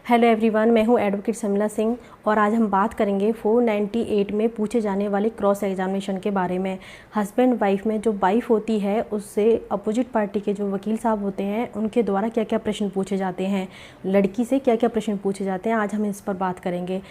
Hello everyone, मैं हूं advocate Sharmila Singh और आज हम बात करेंगे 498 में पूछे जाने वाले क्रॉस एग्जामिनेशन के बारे में। हस्बैंड वाइफ में जो वाइफ होती है उससे अपोजिट पार्टी के जो वकील साहब होते हैं उनके द्वारा क्या क्या प्रश्न पूछे जाते हैं, लड़की से क्या क्या प्रश्न पूछे जाते हैं, आज हम इस पर बात करेंगे।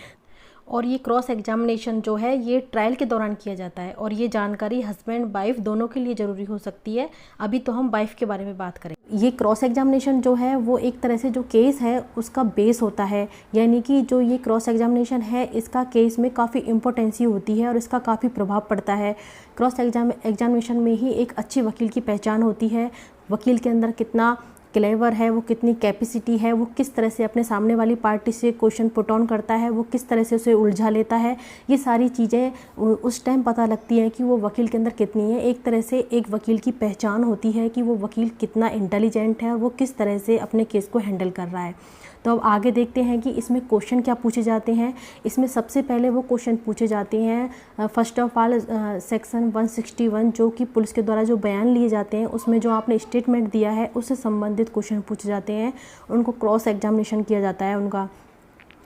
और ये क्रॉस एग्जामिनेशन जो है ये ट्रायल के दौरान किया जाता है और ये जानकारी हस्बैंड वाइफ दोनों के लिए ज़रूरी हो सकती है। अभी तो हम वाइफ के बारे में बात करें। ये क्रॉस एग्जामिनेशन जो है वो एक तरह से जो केस है उसका बेस होता है, यानी कि जो ये क्रॉस एग्जामिनेशन है इसका केस में काफ़ी इम्पोर्टेंसी होती है और इसका काफ़ी प्रभाव पड़ता है। क्रॉस एग्जामिनेशन में ही एक अच्छे वकील की पहचान होती है। वकील के अंदर कितना क्लेवर है, वो कितनी कैपेसिटी है, वो किस तरह से अपने सामने वाली पार्टी से क्वेश्चन पुट ऑन करता है, वो किस तरह से उसे उलझा लेता है, ये सारी चीज़ें उस टाइम पता लगती हैं कि वो वकील के अंदर कितनी है। एक तरह से एक वकील की पहचान होती है कि वो वकील कितना इंटेलिजेंट है और वो किस तरह से अपने केस को हैंडल कर रहा है। तो अब आगे देखते हैं कि इसमें क्वेश्चन क्या पूछे जाते हैं। इसमें सबसे पहले वो क्वेश्चन पूछे जाते हैं फर्स्ट ऑफ ऑल सेक्शन 161 जो कि पुलिस के द्वारा जो बयान लिए जाते हैं उसमें जो आपने स्टेटमेंट दिया है उससे संबंधित क्वेश्चन पूछे जाते हैं। उनको क्रॉस एग्जामिनेशन किया जाता है उनका।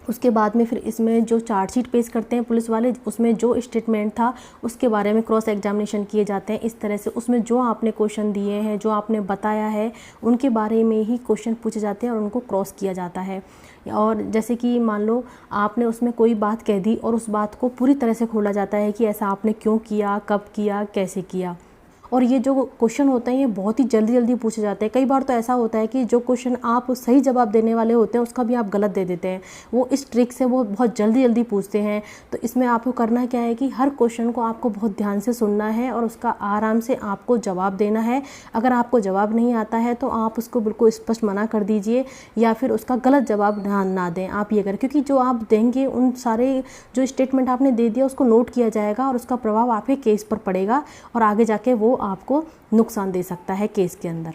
उसके बाद में फिर इसमें जो चार्जशीट पेश करते हैं पुलिस वाले उसमें जो स्टेटमेंट था उसके बारे में क्रॉस एग्जामिनेशन किए जाते हैं। इस तरह से उसमें जो आपने क्वेश्चन दिए हैं, जो आपने बताया है, उनके बारे में ही क्वेश्चन पूछे जाते हैं और उनको क्रॉस किया जाता है। और जैसे कि मान लो आपने उसमें कोई बात कह दी और उस बात को पूरी तरह से खोला जाता है कि ऐसा आपने क्यों किया, कब किया, कैसे किया। और ये जो क्वेश्चन होते हैं ये बहुत ही जल्दी जल्दी पूछे जाते हैं। कई बार तो ऐसा होता है कि जो क्वेश्चन आप सही जवाब देने वाले होते हैं उसका भी आप गलत दे देते हैं। वो इस ट्रिक से वो बहुत जल्दी जल्दी पूछते हैं। तो इसमें आपको करना क्या है कि हर क्वेश्चन को आपको बहुत ध्यान से सुनना है और उसका आराम से आपको जवाब देना है। अगर आपको जवाब नहीं आता है तो आप उसको बिल्कुल स्पष्ट मना कर दीजिए या फिर उसका गलत जवाब ना दें। आप ये करें क्योंकि जो आप देंगे उन सारे जो स्टेटमेंट आपने दे दिया उसको नोट किया जाएगा और उसका प्रभाव आपके केस पर पड़ेगा और आगे जाके वो आपको नुकसान दे सकता है केस के अंदर।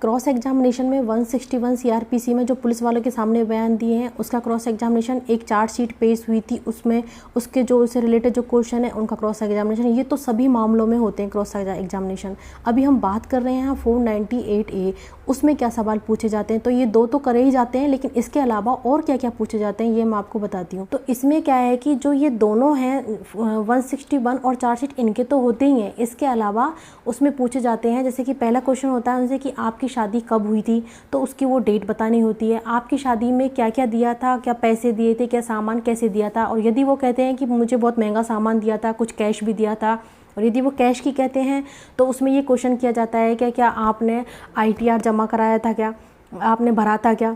क्रॉस एग्जामिनेशन में 161 सीआरपीसी में जो पुलिस वालों के सामने बयान दिए हैं उसका क्रॉस एग्जामिनेशन एक चार्जशीट पेश हुई थी, उसमें उसके जो उससे रिलेटेड जो क्वेश्चन है उनका क्रॉस एग्जामिनेशन। ये तो सभी मामलों में होते हैं क्रॉस एग्जामिनेशन। अभी हम बात कर रहे हैं 498A, उसमें क्या सवाल पूछे जाते हैं। तो ये दो तो करे ही जाते हैं लेकिन इसके अलावा और क्या क्या पूछे जाते हैं ये मैं आपको बताती हूँ। तो इसमें क्या है कि जो ये दोनों हैं 161 और चार्जशीट इनके तो होते ही हैं, इसके अलावा उसमें पूछे जाते हैं जैसे कि पहला क्वेश्चन होता है उनसे कि आपकी शादी कब हुई थी, तो उसकी वो डेट बतानी होती है। आपकी शादी में क्या क्या दिया था, क्या पैसे दिए थे, क्या सामान कैसे दिया था। और यदि वो कहते हैं कि मुझे बहुत महंगा सामान दिया था, कुछ कैश भी दिया था, और यदि वो कैश की कहते हैं तो उसमें ये क्वेश्चन किया जाता है कि क्या आपने ITR जमा कराया था, क्या आपने भरा था क्या।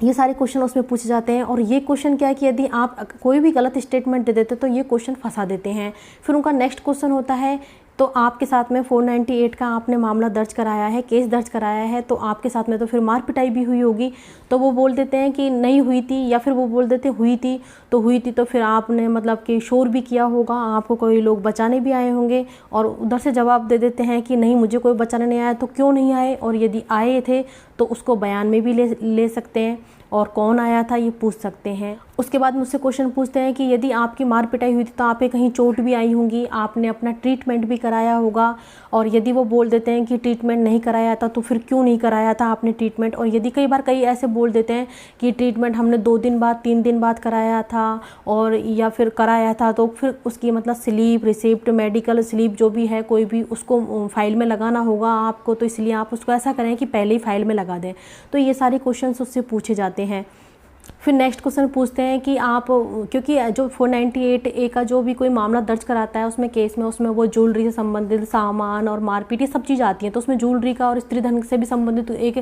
ये सारे क्वेश्चन उसमें पूछे जाते हैं। और ये क्वेश्चन क्या है कि यदि आप कोई भी गलत स्टेटमेंट दे देते तो ये क्वेश्चन फंसा देते हैं। फिर उनका नेक्स्ट क्वेश्चन होता है तो आपके साथ में 498 का आपने मामला दर्ज कराया है, केस दर्ज कराया है, तो आपके साथ में तो फिर मार पिटाई भी हुई होगी। तो वो बोल देते हैं कि नहीं हुई थी या फिर वो बोल देते हुई थी। तो हुई थी तो फिर आपने मतलब कि शोर भी किया होगा, आपको कोई लोग बचाने भी आए होंगे। और उधर से जवाब दे देते हैं कि नहीं मुझे कोई बचाने नहीं आया। तो क्यों नहीं आए, और यदि आए थे तो उसको बयान में भी ले सकते हैं और कौन आया था ये पूछ सकते हैं। उसके बाद मुझसे क्वेश्चन पूछते हैं कि यदि आपकी मार पिटाई हुई थी तो आप पे कहीं चोट भी आई होंगी, आपने अपना ट्रीटमेंट भी कराया होगा। और यदि वो बोल देते हैं कि ट्रीटमेंट नहीं कराया था तो फिर क्यों नहीं कराया था आपने ट्रीटमेंट। और यदि कई ऐसे बोल देते हैं कि ट्रीटमेंट हमने 2 दिन बाद 3 दिन बाद कराया था और या फिर कराया था, तो फिर उसकी मतलब स्लिप, रिसिप्ट, मेडिकल स्लिप जो भी है कोई भी उसको फाइल में लगाना होगा आपको। तो इसलिए आप उसको ऐसा करें कि पहले ही फाइल में लगा दें। तो ये सारे क्वेश्चन उससे पूछे जाते हैं। फिर नेक्स्ट क्वेश्चन पूछते हैं कि आप, क्योंकि जो 498A का जो भी कोई मामला दर्ज कराता है उसमें केस में उसमें वो ज्वेलरी से संबंधित सामान और मारपीट ये सब चीज़ आती हैं। तो उसमें ज्वेलरी का और स्त्री धन से भी संबंधित एक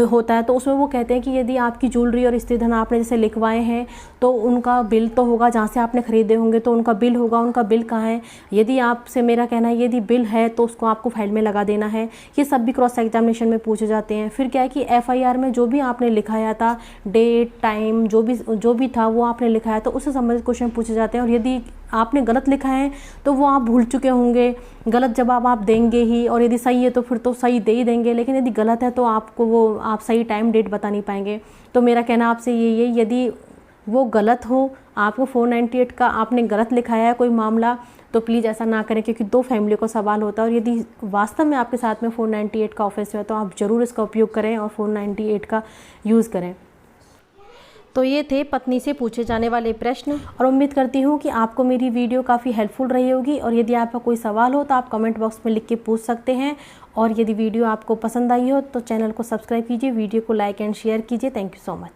होता है। तो उसमें वो कहते हैं कि यदि आपकी ज्वेलरी और स्त्री धन आपने जैसे लिखवाए हैं तो उनका बिल तो होगा, जहाँ से आपने खरीदे होंगे तो उनका बिल होगा, उनका बिल कहाँ है। यदि आपसे मेरा कहना है यदि बिल है तो उसको आपको फाइल में लगा देना है। ये सब भी क्रॉस एग्जामिनेशन में पूछे जाते हैं। फिर क्या है कि FIR में जो भी आपने लिखाया था, डेट, टाइम, जो भी था वो आपने लिखा है तो उससे संबंधित क्वेश्चन पूछे जाते हैं। और यदि आपने गलत लिखा है तो वो आप भूल चुके होंगे, गलत जवाब आप देंगे ही। और यदि सही है तो फिर तो सही दे ही देंगे, लेकिन यदि गलत है तो आपको वो आप सही टाइम डेट बता नहीं पाएंगे। तो मेरा कहना आपसे ये यदि वो गलत हो, आपको 498 का आपने गलत लिखाया है कोई मामला, तो प्लीज़ ऐसा ना करें क्योंकि 2 फैमिली को सवाल होता है। और यदि वास्तव में आपके साथ में 498 का ऑफिस है तो आप ज़रूर इसका उपयोग करें और 498 का यूज़ करें। तो ये थे पत्नी से पूछे जाने वाले प्रश्न, और उम्मीद करती हूँ कि आपको मेरी वीडियो काफ़ी हेल्पफुल रही होगी। और यदि आपका कोई सवाल हो तो आप कमेंट बॉक्स में लिख के पूछ सकते हैं। और यदि वीडियो आपको पसंद आई हो तो चैनल को सब्सक्राइब कीजिए, वीडियो को लाइक एंड शेयर कीजिए। Thank you so much.